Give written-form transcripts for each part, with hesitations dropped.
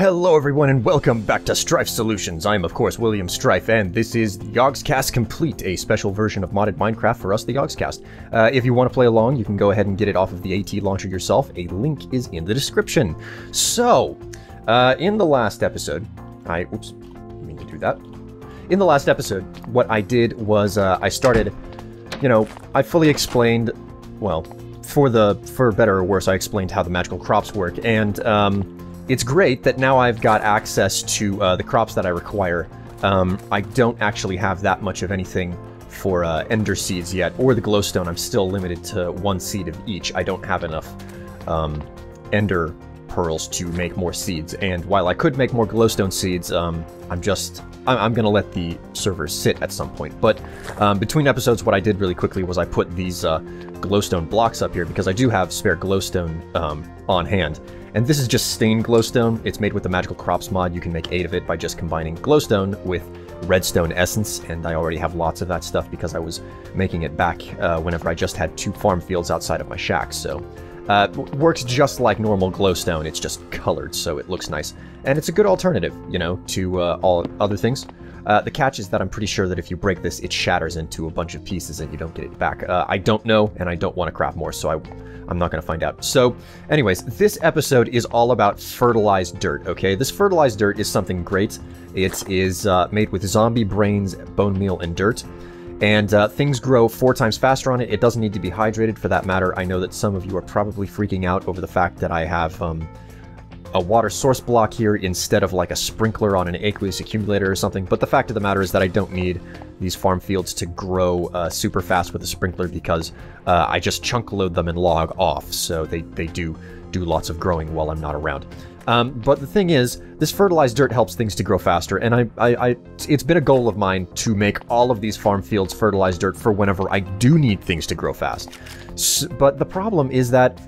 Hello everyone and welcome back to Strife Solutions. I'm of course William Strife and this is YogCast Complete, a special version of modded Minecraft for us, the YogCast. If you want to play along, you can go ahead and get it off of the AT launcher yourself. A link is in the description. So, in the last episode, oops, I mean to do that. In the last episode, what I did was I started, I fully explained, well, for better or worse, I explained how the magical crops work, and it's great that now I've got access to the crops that I require. I don't actually have that much of anything for ender seeds yet, or the glowstone. I'm still limited to 1 seed of each. I don't have enough ender pearls to make more seeds, and while I could make more glowstone seeds, I'm gonna let the server sit at some point. But between episodes, what I did really quickly was I put these glowstone blocks up here because I do have spare glowstone on hand. And this is just stained glowstone. It's made with the Magical Crops mod. You can make 8 of it by just combining glowstone with redstone essence, and I already have lots of that stuff because I was making it back whenever I just had 2 farm fields outside of my shack. So works just like normal glowstone. It's just colored, so it looks nice. And it's a good alternative, to all other things. The catch is that I'm pretty sure that if you break this, it shatters into a bunch of pieces and you don't get it back. I don't know, and I don't want to craft more, so I'm not going to find out. So, anyways, this episode is all about fertilized dirt, okay? This fertilized dirt is something great. It is made with zombie brains, bone meal, and dirt. And things grow 4 times faster on it. It doesn't need to be hydrated for that matter. I know that some of you are probably freaking out over the fact that I have a water source block here instead of like a sprinkler on an aqueous accumulator or something, but the fact of the matter is that I don't need these farm fields to grow super fast with a sprinkler because I just chunk load them and log off, so they do lots of growing while I'm not around. But the thing is, this fertilized dirt helps things to grow faster, and it's been a goal of mine to make all of these farm fields fertilized dirt for whenever I do need things to grow fast. But the problem is that,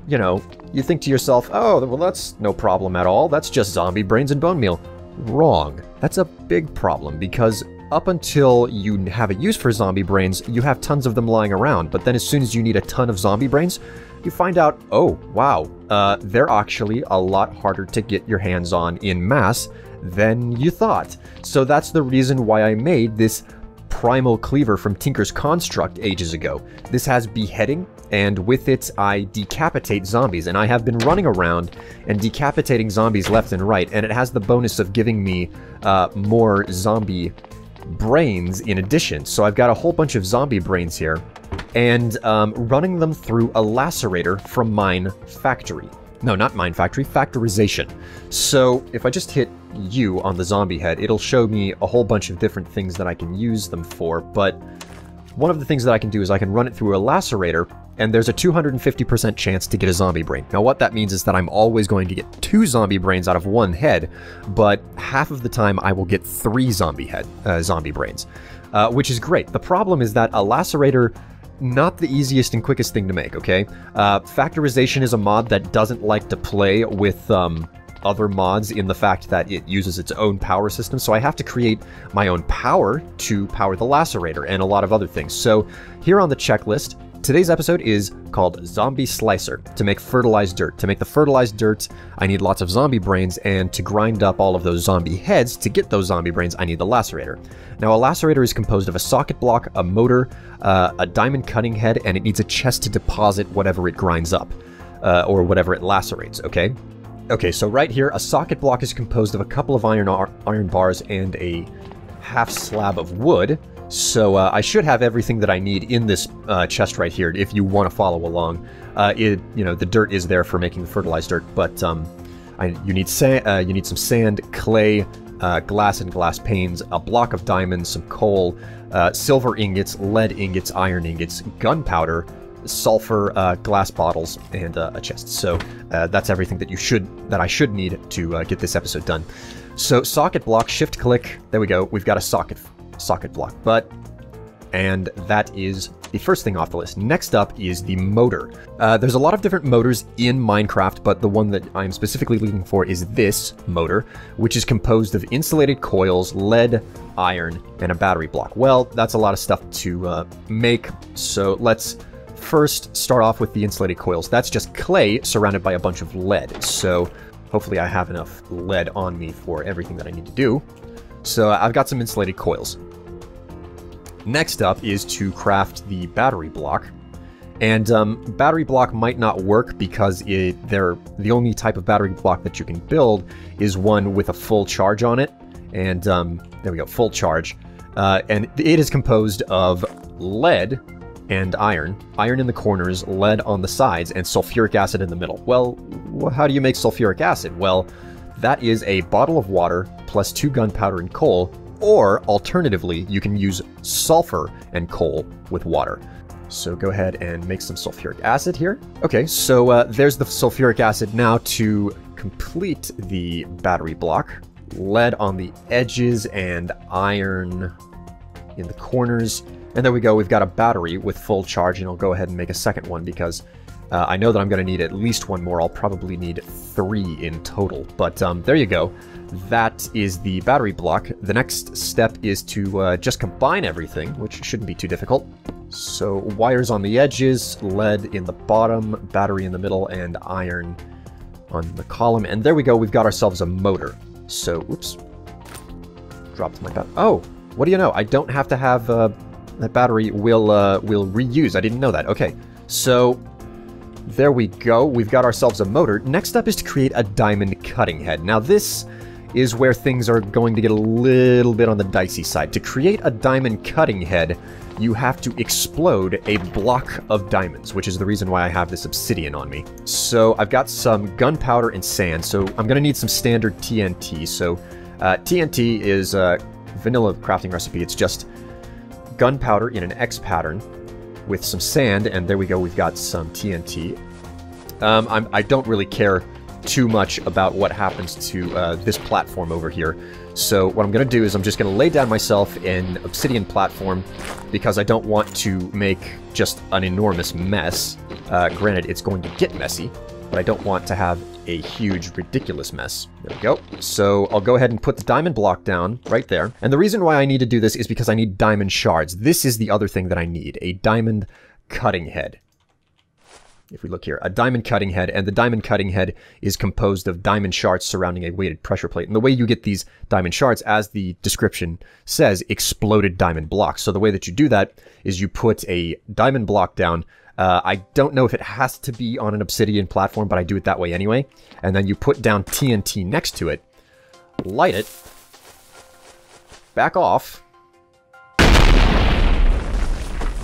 you think to yourself, oh, well, that's no problem at all. That's just zombie brains and bone meal. Wrong. That's a big problem, because up until you have a use for zombie brains, you have tons of them lying around. But then as soon as you need a ton of zombie brains, you find out, oh, wow, they're actually a lot harder to get your hands on in mass than you thought. So that's the reason why I made this primal cleaver from Tinker's Construct ages ago. This has beheading, and with it I decapitate zombies, and I have been running around and decapitating zombies left and right, and it has the bonus of giving me more zombie brains in addition. So I've got a whole bunch of zombie brains here, and running them through a lacerator from Mine Factory. No, not Mine Factory, factorization. So if I just hit U on the zombie head, it'll show me a whole bunch of different things that I can use them for, but one of the things that I can do is I can run it through a lacerator, and there's a 250% chance to get a zombie brain. Now what that means is that I'm always going to get 2 zombie brains out of 1 head, but half of the time I will get 3 zombie brains, which is great. The problem is that a lacerator, not the easiest and quickest thing to make, okay? Factorization is a mod that doesn't like to play with other mods in the fact that it uses its own power system, so I have to create my own power to power the lacerator and a lot of other things. So here on the checklist, today's episode is called Zombie Slicer, to make fertilized dirt. To make the fertilized dirt, I need lots of zombie brains, and to grind up all of those zombie heads to get those zombie brains, I need the lacerator. Now a lacerator is composed of a socket block, a motor, a diamond cutting head, and it needs a chest to deposit whatever it grinds up, or whatever it lacerates, okay? Okay, so right here, a socket block is composed of a couple of iron bars and a half slab of wood. So I should have everything that I need in this chest right here if you want to follow along. The dirt is there for making the fertilized dirt, but you need some sand, clay, glass and glass panes, a block of diamonds, some coal, silver ingots, lead ingots, iron ingots, gunpowder, sulfur, glass bottles, and a chest. So that's everything that I should need to get this episode done. So socket block, shift click, there we go. We've got a socket block, and that is the first thing off the list. Next up is the motor. There's a lot of different motors in Minecraft, but the one that I'm specifically looking for is this motor, which is composed of insulated coils, lead, iron, and a battery block. Well, that's a lot of stuff to make, so let's first start off with the insulated coils. That's just clay surrounded by a bunch of lead. So hopefully I have enough lead on me for everything that I need to do. So I've got some insulated coils. Next up is to craft the battery block. And battery block might not work because the only type of battery block that you can build is one with a full charge on it. And there we go, full charge. And it is composed of lead and iron. Iron in the corners, lead on the sides, and sulfuric acid in the middle. Well, how do you make sulfuric acid? Well, that is a bottle of water plus 2 gunpowder and coal, or alternatively, you can use sulfur and coal with water. So go ahead and make some sulfuric acid here. Okay, so there's the sulfuric acid. Now to complete the battery block, lead on the edges and iron in the corners. And there we go, we've got a battery with full charge, and I'll go ahead and make a second one because I know that I'm going to need at least one more. I'll probably need 3 in total. But there you go. That is the battery block. The next step is to just combine everything, which shouldn't be too difficult. So wires on the edges, lead in the bottom, battery in the middle, and iron on the column. And there we go, we've got ourselves a motor. So, oops. Dropped my battery. Oh, what do you know? I don't have to have... that battery will reuse. I didn't know that. Okay, so there we go. We've got ourselves a motor. Next up is to create a diamond cutting head. Now this is where things are going to get a little bit on the dicey side. To create a diamond cutting head, you have to explode a block of diamonds, which is the reason why I have this obsidian on me. So I've got some gunpowder and sand, so I'm going to need some standard TNT. So TNT is a vanilla crafting recipe. It's just gunpowder in an X pattern with some sand, and there we go, we've got some TNT. I don't really care too much about what happens to this platform over here, so what I'm going to do is I'm just going to lay down myself an obsidian platform because I don't want to make just an enormous mess. Granted, it's going to get messy, but I don't want to have a huge, ridiculous mess. There we go. So I'll go ahead and put the diamond block down right there. And the reason why I need to do this is because I need diamond shards. This is the other thing that I need, a diamond cutting head. If we look here, a diamond cutting head, and the diamond cutting head is composed of diamond shards surrounding a weighted pressure plate. And the way you get these diamond shards, as the description says, exploded diamond blocks. So the way that you do that is you put a diamond block down. I don't know if it has to be on an obsidian platform, but I do it that way anyway. And then you put down TNT next to it, light it, back off,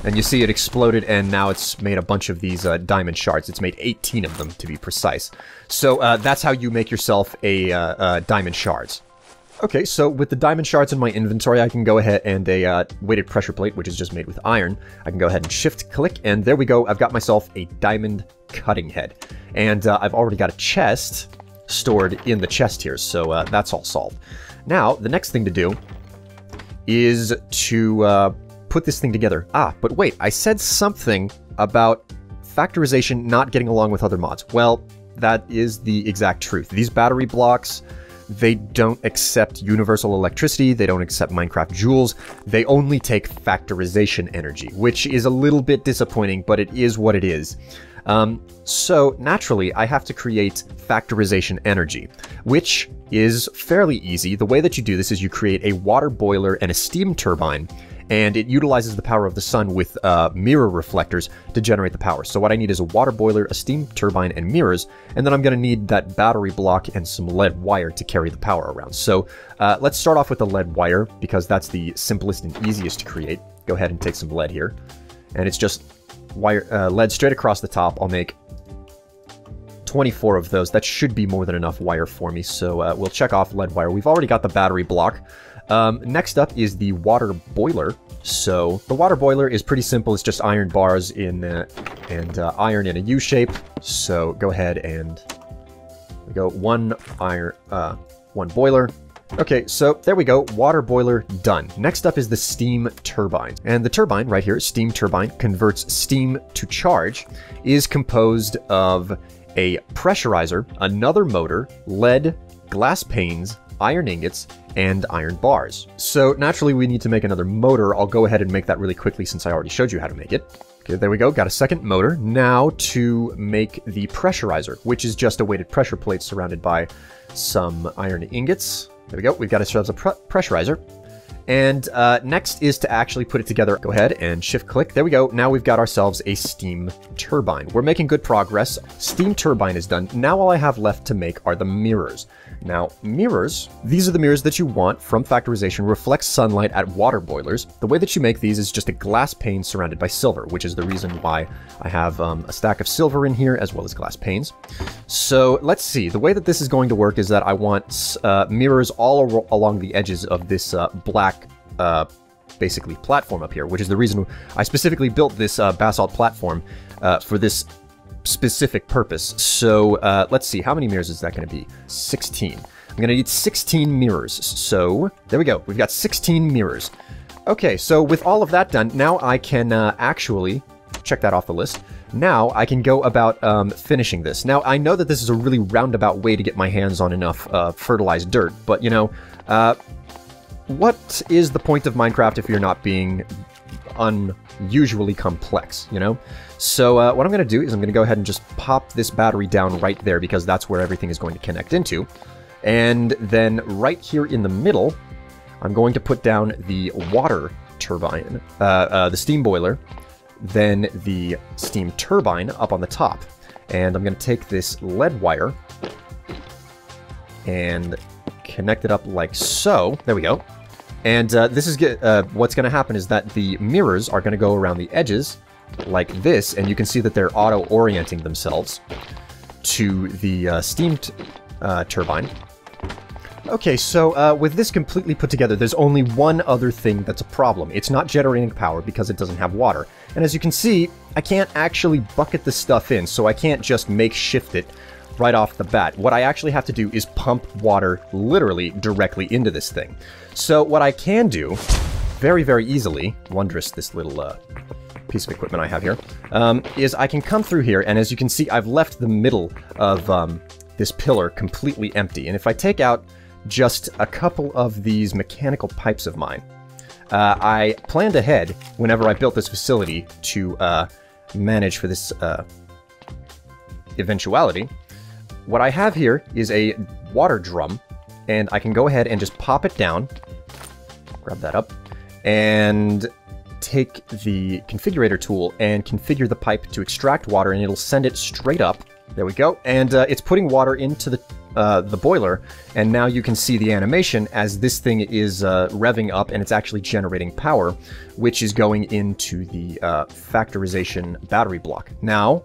and you see it exploded, and now it's made a bunch of these diamond shards. It's made 18 of them, to be precise. So that's how you make yourself a diamond shards. Okay, so with the diamond shards in my inventory, I can go ahead and a weighted pressure plate, which is just made with iron. I can go ahead and shift-click, and there we go. I've got myself a diamond cutting head. And I've already got a chest stored in the chest here, so that's all solved. Now, the next thing to do is to put this thing together. Ah, but wait, I said something about factorization not getting along with other mods. Well, that is the exact truth. These battery blocks... they don't accept universal electricity, they don't accept Minecraft joules, they only take factorization energy, which is a little bit disappointing, but it is what it is. So naturally, I have to create factorization energy, which is fairly easy. The way that you do this is you create a water boiler and a steam turbine, and it utilizes the power of the sun with mirror reflectors to generate the power. So what I need is a water boiler, a steam turbine, and mirrors, and then I'm going to need that battery block and some lead wire to carry the power around. So let's start off with the lead wire, because that's the simplest and easiest to create. Go ahead and take some lead here, and it's just wire lead straight across the top. I'll make 24 of those. That should be more than enough wire for me, so we'll check off lead wire. We've already got the battery block. Next up is the water boiler. So the water boiler is pretty simple. It's just iron bars in and iron in a U shape. So go ahead and we go one boiler. Okay, so there we go. Water boiler done. Next up is the steam turbine. And the turbine right here, steam turbine, converts steam to charge, is composed of a pressurizer, another motor, lead, glass panes, iron ingots, and iron bars. So naturally we need to make another motor. I'll go ahead and make that really quickly since I already showed you how to make it. Okay, there we go. Got a second motor. Now to make the pressurizer, which is just a weighted pressure plate surrounded by some iron ingots. There we go. We've got ourselves a pressurizer. And next is to actually put it together. Go ahead and shift click. There we go. Now we've got ourselves a steam turbine. We're making good progress. Steam turbine is done. Now all I have left to make are the mirrors. Now, mirrors, these are the mirrors that you want from factorization, reflect sunlight at water boilers. The way that you make these is just a glass pane surrounded by silver, which is the reason why I have a stack of silver in here as well as glass panes. So let's see. The way that this is going to work is that I want mirrors all along the edges of this black basically platform up here, which is the reason I specifically built this basalt platform for this specific purpose. So let's see, how many mirrors is that going to be? 16. I'm going to need 16 mirrors. So there we go. We've got 16 mirrors. Okay, so with all of that done, now I can actually check that off the list. Now I can go about finishing this. Now I know that this is a really roundabout way to get my hands on enough fertilized dirt, but you know, what is the point of Minecraft if you're not being unusually complex, you know? So what I'm going to do is I'm going to go ahead and just pop this battery down right there because that's where everything is going to connect into. And then right here in the middle, I'm going to put down the water turbine, the steam boiler, then the steam turbine up on the top. And I'm going to take this lead wire and connect it up like so. There we go. And this is what's going to happen is that the mirrors are going to go around the edges like this, and you can see that they're auto-orienting themselves to the steam turbine. Okay, so with this completely put together, there's only one other thing that's a problem. It's not generating power because it doesn't have water. And as you can see, I can't actually bucket the stuff in, so I can't just makeshift it right off the bat. What I actually have to do is pump water literally directly into this thing. So what I can do very, very easily, wondrous this little piece of equipment I have here, is I can come through here, and as you can see, I've left the middle of this pillar completely empty. And if I take out just a couple of these mechanical pipes of mine, I planned ahead whenever I built this facility to manage for this eventuality. What I have here is a water drum, and I can go ahead and just pop it down, grab that up, and take the configurator tool and configure the pipe to extract water, and it'll send it straight up. There we go. And it's putting water into the boiler, and now you can see the animation as this thing is revving up, and it's actually generating power, which is going into the factorization battery block. Now,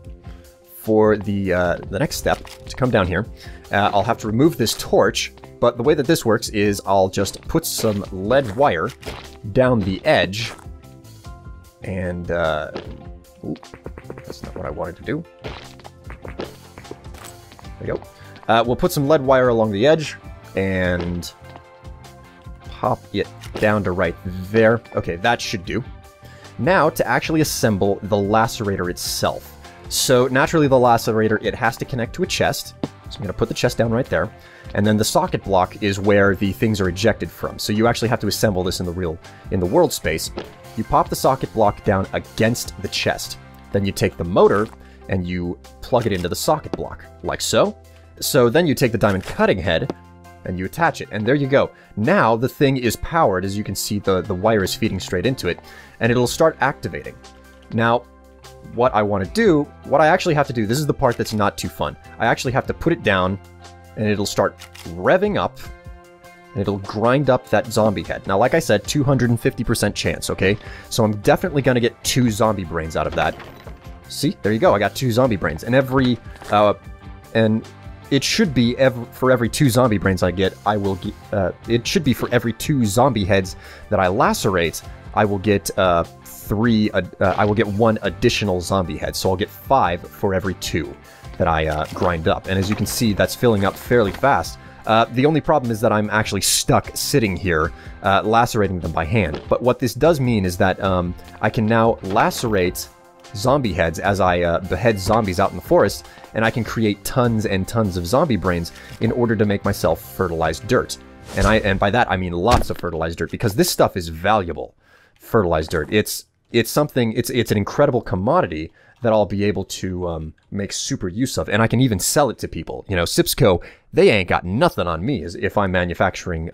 for the next step, to come down here, I'll have to remove this torch, but the way that this works is I'll just put some lead wire down the edge, and ooh, that's not what I wanted to do. There we go. We'll put some lead wire along the edge, and pop it down to right there. Okay, that should do. Now, to actually assemble the lacerator itself. So naturally the lacerator, it has to connect to a chest. So I'm going to put the chest down right there. And then the socket block is where the things are ejected from. So you actually have to assemble this in the world space. You pop the socket block down against the chest. Then you take the motor and you plug it into the socket block, like so. So then you take the diamond cutting head and you attach it, and there you go. Now the thing is powered. As you can see, the wire is feeding straight into it, and it'll start activating. Now, what I want to do, what I actually have to do, this is the part that's not too fun. I actually have to put it down, and it'll start revving up, and it'll grind up that zombie head. Now, like I said, 250% chance, okay? So I'm definitely going to get 2 zombie brains out of that. See? There you go. I got 2 zombie brains. And and it should be for every 2 zombie brains I get, I will get, it should be for every 2 zombie heads that I lacerate, I will get 3, I will get 1 additional zombie head. So I'll get 5 for every 2 that I grind up. And as you can see, that's filling up fairly fast. The only problem is that I'm actually stuck sitting here, lacerating them by hand. But what this does mean is that I can now lacerate zombie heads as I behead zombies out in the forest, and I can create tons and tons of zombie brains in order to make myself fertilized dirt. And by that I mean lots of fertilized dirt, because this stuff is valuable. Fertilized dirt. It's an incredible commodity that I'll be able to make super use of, and I can even sell it to people. You know, Sipsco, they ain't got nothing on me as if I'm manufacturing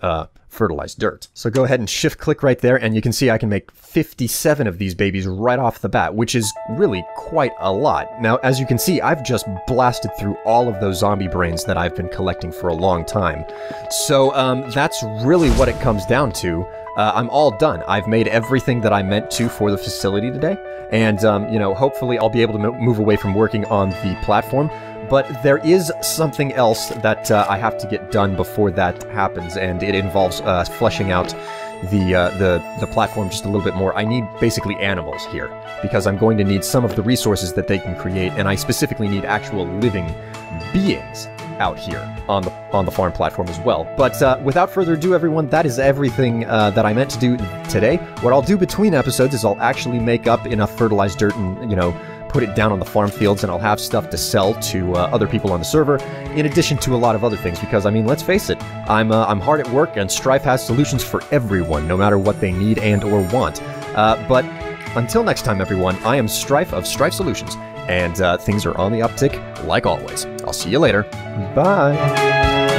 fertilized dirt. So go ahead and shift click right there, and you can see I can make 57 of these babies right off the bat, which is really quite a lot. Now, as you can see, I've just blasted through all of those zombie brains that I've been collecting for a long time. So that's really what it comes down to. I'm all done. I've made everything that I meant to for the facility today, and you know, hopefully I'll be able to move away from working on the platform. But there is something else that I have to get done before that happens, and it involves fleshing out the platform just a little bit more. I need basically animals here, because I'm going to need some of the resources that they can create, and I specifically need actual living beings out here on the farm platform as well. But without further ado, everyone, that is everything that I meant to do today. What I'll do between episodes is I'll actually make up enough fertilized dirt and, you know, put it down on the farm fields, and I'll have stuff to sell to other people on the server, in addition to a lot of other things, because, I mean, let's face it, I'm hard at work, and Strife has solutions for everyone, no matter what they need and or want. But until next time, everyone, I am Strife of Strife Solutions, and things are on the uptick, like always. I'll see you later. Bye!